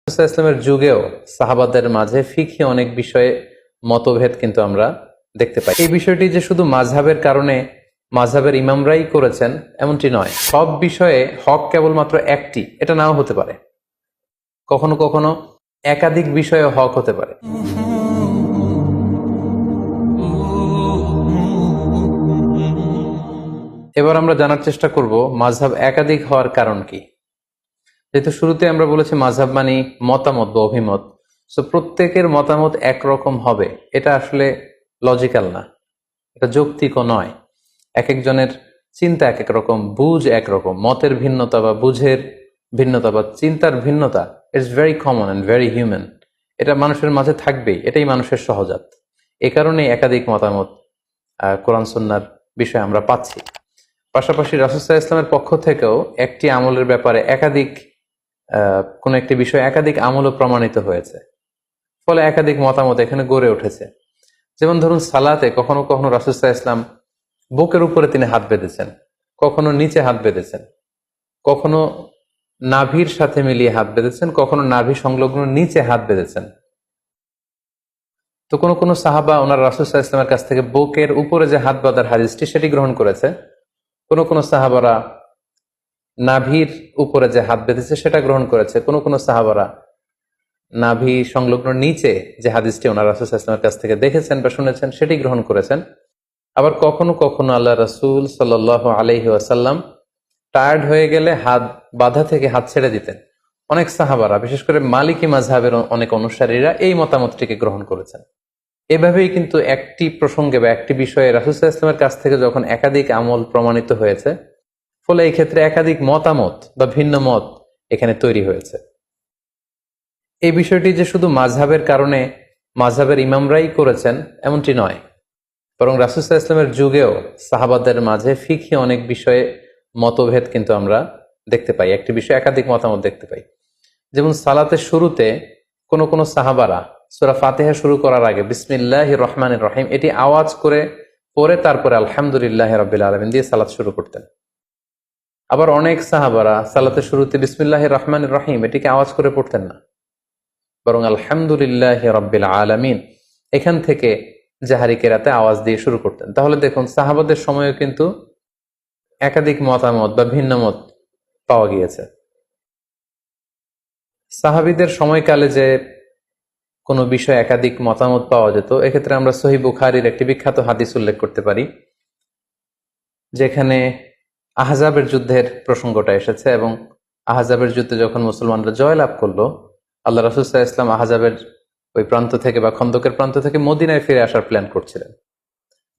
ইসলামের যুগেও সাহাবাদের মাঝে ফিকহি অনেক বিষয়ে মতভেদ কিন্তু আমরা দেখতে পাই। এই বিষয়টি যে শুধু মাযহাবের কারণে মাযহাবের ইমামরাই করেছেন এমনটি নয়। সব বিষয়ে হক কেবলমাত্র একটি, এটা নাও হতে পারে। কখনো কখনো একাধিক বিষয়ে হক হতে পারে। এবার আমরা জানার চেষ্টা করব মাযহাব একাধিক হওয়ার কারণ কি। যেহেতু শুরুতে আমরা বলেছি মাযহাব মানে মতামত বা অভিমত, সো প্রত্যেকের মতামত একরকম হবে এটা আসলে লজিক্যাল না, এটা যৌক্তিকও নয়। এক একজনের চিন্তা এক এক রকম, বুঝ একরকম, মতের ভিন্নতা বা বুঝের ভিন্নতা বা চিন্তার ভিন্নতা it's very common and very human. এটা মানুষের মাঝে থাকবেই, এটাই মানুষের সহজাত। এ কারণে একাধিক মতামত কোরআন সুন্নাহর বিষয়ে আমরা পাচ্ছি। পাশাপাশি রাসূল সাল্লাল্লাহু আলাইহি ওয়াসাল্লামের পক্ষ থেকেও একটি আমলের ব্যাপারে একাধিক কোন একটি বিষয় একাধিক আমলও প্রমাণিত হয়েছে, ফলে একাধিক মতামত এখানে গড়ে উঠেছে। যেমন ধরুন সালাতে কখনো কখনো রাসূল সাল্লাল্লাহু আলাইহি ওয়াসাল্লাম বুকের উপরে তিনি হাত বেঁধেছেন, কখনো নিচে হাত বেঁধেছেন, কখনো নাভির সাথে মিলিয়ে হাত বেঁধেছেন, কখনো নাভি সংলগ্ন নিচে হাত বেঁধেছেন। তো কোনো কোনো সাহাবা ওনার রাসূল সাল্লাল্লাহু আলাইহি ওয়াসাল্লামের কাছ থেকে বুকের উপরে যে হাত বাঁধার হাদিসটি সেটি গ্রহণ করেছে। কোনো কোনো সাহাবারা নাভির উপরে যে হাত বেঁধেছে সেটা গ্রহণ করেছে। কোনো কোনো সাহাবারা নাভি সংলগ্ন নিচে যে হাদিসটি ওনার রাসূল সাল্লাল্লাহু আলাইহি ওয়াসাল্লামের কাছ থেকে দেখেছেন বা শুনেছেন সেটি গ্রহণ করেছেন। আবার কখনো কখনো আল্লাহ রাসূল সাল্লাল্লাহু আলাইহি ওয়াসাল্লাম টায়ার্ড হয়ে গেলে হাত বাঁধা থেকে হাত ছেড়ে দিতেন। অনেক সাহাবারা, বিশেষ করে মালিকি মাযহাবের অনেক অনুসারীরা এই মতামতটিকে গ্রহণ করেছেন। এভাবেই কিন্তু একটি প্রসঙ্গে বা একটি বিষয়ে রাসূল সাল্লাল্লাহু আলাইহি ওয়াসাল্লামের কাছ থেকে যখন একাধিক আমল প্রমাণিত হয়েছে, ফলে এই ক্ষেত্রে একাধিক মতামত বা ভিন্ন মত এখানে তৈরি হয়েছে। এই বিষয়টি যে শুধু মাযহাবের কারণে মাযহাবের ইমামরাই করেছেন এমনটি নয়, বরং রাসূল সাল্লাল্লাহু আলাইহি ওয়াসাল্লামের যুগেও সাহাবাদের মাঝে ফিকহি অনেক বিষয়ে মতভেদ কিন্তু আমরা দেখতে পাই। একটি বিষয়ে একাধিক মতামত দেখতে পাই। যেমন সালাতের শুরুতে কোনো কোনো সাহাবারা সূরা ফাতিহা শুরু করার আগে বিসমিল্লাহির রহমানির রহিম এটি আওয়াজ করে পরে তারপরে আলহামদুলিল্লাহি রাব্বিল আলামিন দিয়ে সালাত শুরু করতেন। আবার অনেক সাহাবারা সালাতের শুরুতে বিসমিল্লাহির রহমানির রহিম এটিকে আওয়াজ করে পড়তেন না, বরং আলহামদুলিল্লাহি রাব্বিল আলামিন এখান থেকে জাহারি কেরাতে আওয়াজ দিয়ে শুরু করতেন। তাহলে দেখুন সাহাবাদের সময়ও কিন্তু একাধিক মতামত বা ভিন্ন মত পাওয়া গিয়েছে। সাহাবীদের সময়কালে যে কোনো বিষয়ে একাধিক মতামত পাওয়া যেত, এক্ষেত্রে আমরা সহিহ বুখারীর একটি বিখ্যাত হাদিস উল্লেখ করতে পারি, যেখানে আহজাবের যুদ্ধের প্রসঙ্গটা এসেছে এবং আহজাবের যুদ্ধে যখন মুসলমানরা জয়লাভ করলো, আল্লাহ রাসূল সাল্লাল্লাহু আলাইহি ওয়াসাল্লাম আহজাবের ওই প্রান্ত থেকে বা খন্দকের প্রান্ত থেকে মদিনায় ফিরে আসার প্ল্যান করছিলেন।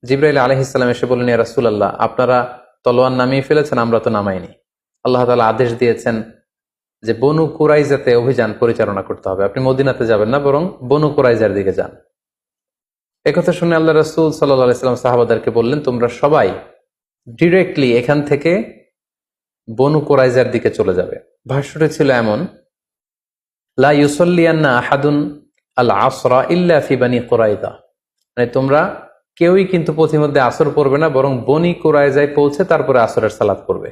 জিবরাইল আলাইহিস সালাম এসে বললেন, ইয়া রাসূলুল্লাহ, আপনারা তলোয়ার নামিয়ে ফেলেছেন, আমরা তো নামাইনি। আল্লাহ তাআলা আদেশ দিয়েছেন যে বনু কুরাইজাতে অভিযান পরিচালনা করতে হবে, আপনি মদিনাতে যাবেন না, বরং বনু কুরাইজার দিকে যান। একথা শুনে আল্লাহ রাসূল সাল্লাল্লাহু আলাইহি ওয়াসাল্লাম সাহাবাদেরকে বললেন, তোমরা সবাই ডিরেক্টলি এখান থেকে বনু কুরাইজার দিকে চলে যাবে। ভাষ্যটি ছিল এমন, লা ইউসাল্লিয়ান্না আহাদুন আল আসরা ইল্লা ফি বানি কুরাইজা, মানে তোমরা কেউই কিন্তু পথিমধ্যে আসর পড়বে না, বরং বনি কুরাইজায় পৌঁছে তারপরে আসরের সালাত পড়বে।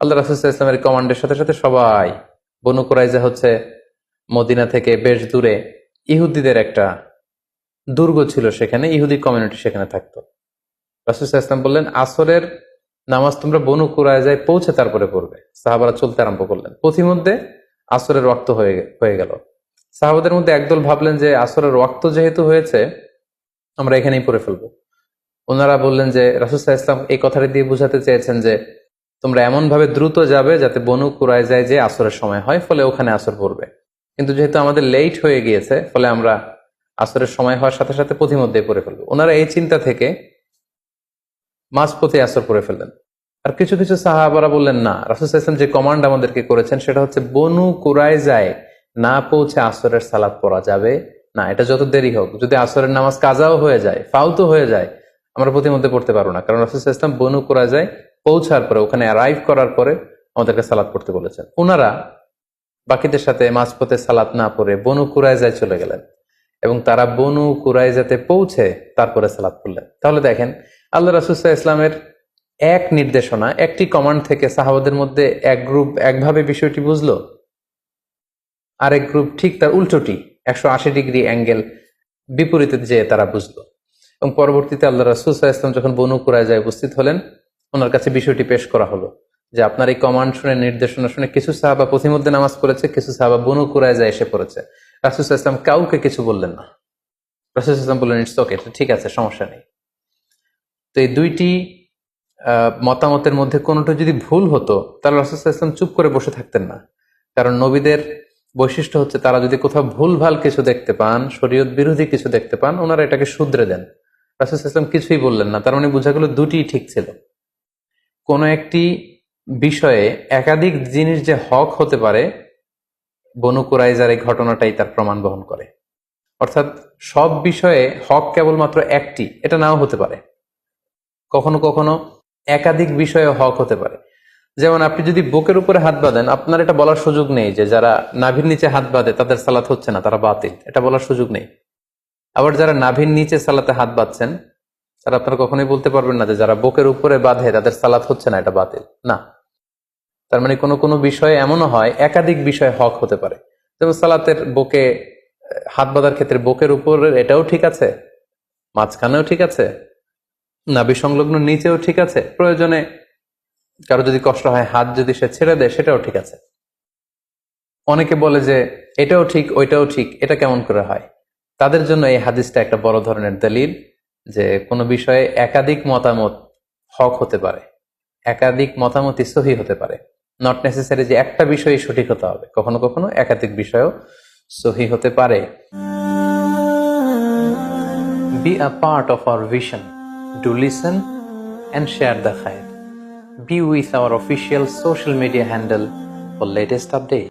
আল্লাহ রাসূল সাল্লাল্লাহু আলাইহি ওয়াসাল্লামের কমান্ডের সাথে সাথে সবাই, বনু কুরাইজা হচ্ছে মদিনা থেকে বেশ দূরে, ইহুদিদের একটা দুর্গ ছিল, সেখানে ইহুদি কমিউনিটি সেখানে থাকতো। রাসূল সাল্লাল্লাহু আলাইহি ওয়াসাল্লাম বললেন, আসরের নামাজ তোমরা বনু কুরাইজায় পৌঁছে তারপরে পড়বে। সাহাবারা চলতে আরম্ভ করলেন। পথিমধ্যে আসরের ওয়াক্ত হয়ে গেল। সাহাবাদের মধ্যে একদল ভাবলেন যে আসরের ওয়াক্ত যেহেতু হয়েছে আমরা এখানেই পড়ে ফেলবো। ওনারা বললেন যে রাসূল সাল্লাল্লাহু আলাইহি ওয়াসাল্লাম এই কথাটি দিয়ে বুঝাতে চেয়েছেন যে তোমরা এমন ভাবে দ্রুত যাবে যাতে বনু কুরাইজায় যে আসরের সময় হয়, ফলে ওখানে আসর পড়বে। কিন্তু যেহেতু আমাদের লেট হয়ে গিয়েছে, ফলে আমরা আসরের সময় হওয়ার সাথে সাথে পথিমধ্যেই পড়ে ফেলবো। ওনারা এই চিন্তা থেকে মাঝপথে আসর পড়ে ফেললেন। আর কিছু কিছু সাহাবারা বললেন, না, রাসূল সাল্লাল্লাহু আলাইহি ওয়াসাল্লাম যে কমান্ড আমাদেরকে করেছেন সেটা হচ্ছে বনু কুরাইজায় না পৌঁছে আসরের সালাত পড়া যাবে না। এটা যত দেরি হোক, যদি আসরের নামাজ কাজাও হয়ে যায়, ফাউতো হয়ে যায়, আমরা প্রতিমধ্যে পড়তে পারবো না, কারণ রাসূল সাল্লাল্লাহু আলাইহি ওয়াসাল্লাম বনু কুরাইজায় পৌঁছার পরে, ওখানে অ্যারাইভ করার পরে আমাদেরকে সালাত পড়তে বলেছেন। ওনারা বাকিদের সাথে মাঝপথে সালাত না পড়ে বনু কুরাইজায় চলে গেলেন এবং তারা বনু কুরাইজাতে পৌঁছে তারপরে সালাত পড়লেন। তাহলে দেখেন আল্লাহ রাসূল সাল্লাল্লাহু আলাইহি ওয়াসাল্লামের এক নির্দেশনা, একটি কমান্ড থেকে সাহাবাদের মধ্যে এক গ্রুপ একভাবে বিষয়টি বুঝলো, আরেক গ্রুপ ঠিক তার উল্টোটি, 180 ডিগ্রি অ্যাঙ্গেল বিপরীতে যেয়ে তারা বুঝলো। এবং পরবর্তীতে আল্লাহ রাসূল সাল্লাল্লাহু আলাইহি ওয়াসাল্লাম যখন বনু কুরাইজায় উপস্থিত হলেন, ওনার কাছে বিষয়টি পেশ করা হলো যে আপনার এই কমান্ড শুনে, নির্দেশনা শুনে কিছু সাহাবা পথিমধ্যে নামাজ পড়েছে, কিছু সাহাবা বনু কুরাইজায় এসে পড়েছে। রাসূল সাল্লাল্লাহু আলাইহি ওয়াসাল্লাম কাউকে কিছু বললেন না। রাসূল সাল্লাল্লাহু আলাইহি ওয়াসাল্লাম বললেন, ইটস ওকে, ঠিক আছে, সমস্যা নেই। তো এই দুইটি মতামতের মধ্যে কোনোটা যদি ভুল হতো তাহলে রাসূল সাল্লাল্লাহু আলাইহি ওয়াসাল্লাম চুপ করে বসে থাকতেন না। কারণ নবীদের বৈশিষ্ট্য হচ্ছে তারা যদি কোথাও ভুলভাল কিছু দেখতে পান, শরীয়ত বিরোধী কিছু দেখতে পান, ওনারা এটাকে শুধরে দেন। রাসূল সাল্লাল্লাহু আলাইহি ওয়াসাল্লাম কিছুই বললেন না, তার মানে বোঝা গেল দুটিই ঠিক ছিল। কোনো একটি বিষয়ে একাধিক জিনিস যে হক হতে পারে, বনু কুরাইজার এই ঘটনাটাই তার প্রমাণ বহন করে। অর্থাৎ সব বিষয়ে হক কেবলমাত্র একটি, এটা নাও হতে পারে। কখনো কখনো একাধিক বিষয়ে হক হতে পারে। যেমন আপনি যদি বুকের উপরে হাত বাঁধেন, আপনার এটা বলার সুযোগ নেই যে যারা নাভির নিচে হাত বাঁধে তাদের সালাত হচ্ছে না, তারা বাতিল, এটা বলার সুযোগ নেই। আবার যারা নাভির নিচে সালাতে হাত বাঁধছেন, তারা আপনারা কখনোই বলতে পারবেন না যে যারা বুকের উপরে বাঁধে তাদের সালাত হচ্ছে না, এটা বাতিল না। তার মানে কোনো কোনো বিষয়ে এমনও হয় একাধিক বিষয় হক হতে পারে। যেমন সালাতের বুকে হাত বাঁধার ক্ষেত্রে বুকের উপরের এটাও ঠিক আছে, মাঝখানেও ঠিক আছে, নাভি সংলগ্ন নিচেও ঠিক আছে, প্রয়োজনে কারো যদি কষ্ট হয় হাত যদি সে ছেড়ে দেয় সেটাও ঠিক আছে। অনেকে বলে যে এটাও ঠিক ওইটাও ঠিক, এটা কেমন করে হয়? তাদের জন্য এই হাদিসটা একটা বড় ধরনের দলিল যে কোনো বিষয়ে একাধিক মতামত হক হতে পারে, একাধিক মতামতই সহি হতে পারে। নট নেসেসারি যে একটা বিষয়ই সঠিক হতে হবে, কখনো কখনো একাধিক বিষয়ও সহি হতে পারে। Be a part of our vision. Do listen and share the khair. Be with our official social media handle for latest updates.